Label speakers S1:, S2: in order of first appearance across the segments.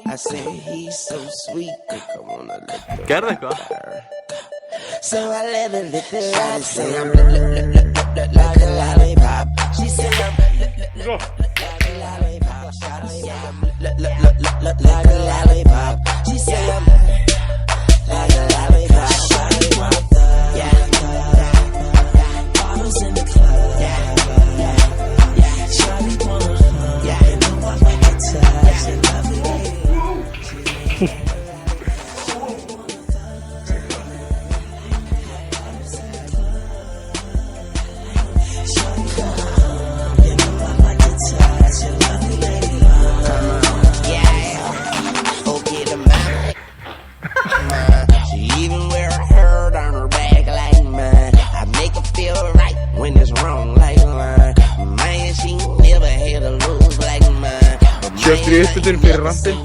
S1: I said he's so sweet, I wanna lick the
S2: Gerðu eitthvað?
S1: So I let her lick the shawty say I'm like a lollipop. She said I'm like a lollipop. Shawty say I'm like a lollipop. She said I'm like a lollipop. Yeah. Bottles in the club. Yeah. Shawty wanna hug. Yeah. You know I like to touch and love it.
S2: Kjöptur í uppbytun fyrir randinn.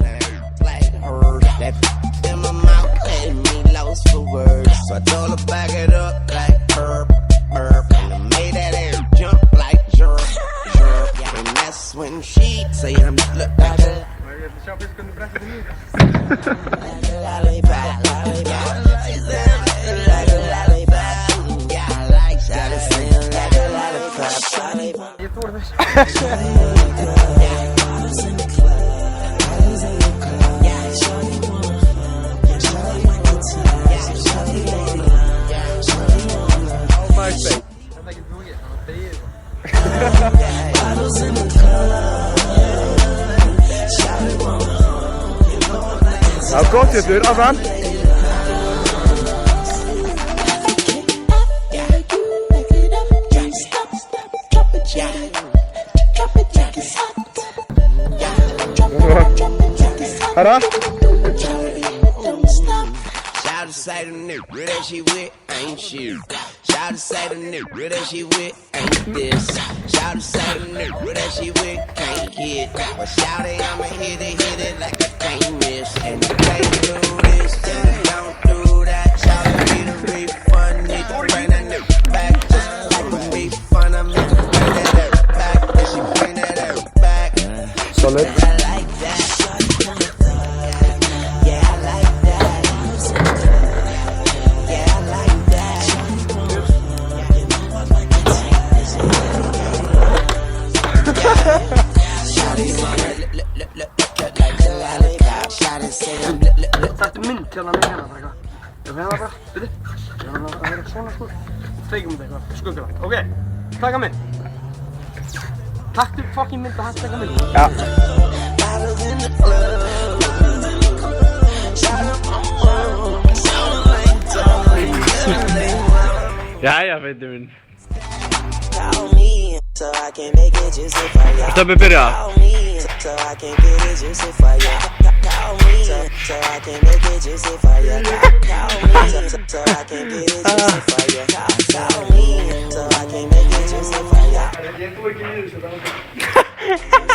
S1: So I told her back it up like burp, burp. And I made that air jump like jerk, jerk. And that's when she say I'm look like a lollipop, lollipop. Like a lollipop. Yeah, I like that. It sound like a lollipop, lollipop.
S2: Það er gott Hjörtur, áfram! Herra?
S1: Shout say the nigga that she with ain't shit. Shout say the nigga that she with ain't this. Shout say the nigga that she with can't hit. But shout it, I'ma hit it like I can't miss. And I can't do this, and I don't do that. Shout it, need a refund, need to bring that nigga back. Just like a refund, I'm need to bring that ass back. And she bring that ass back.
S2: Solid.
S1: I like that.
S2: Þetta mynd hérna með hérna bara eitthvað. Ég hérna bara, byrju. Ég hérna bara að vera svona sko. Feigum þetta eitthvað, skuggulega. Ok, taka mynd. Taktu fucking mynd og hætti taka mynd. Ja. Jæja, feitur minn. Ertu að byrja? So I can get it juicy for you. Call me. So I can make it juicy for you. Call me. So I can get it juicy for you. Call me. So I can make it juicy for you.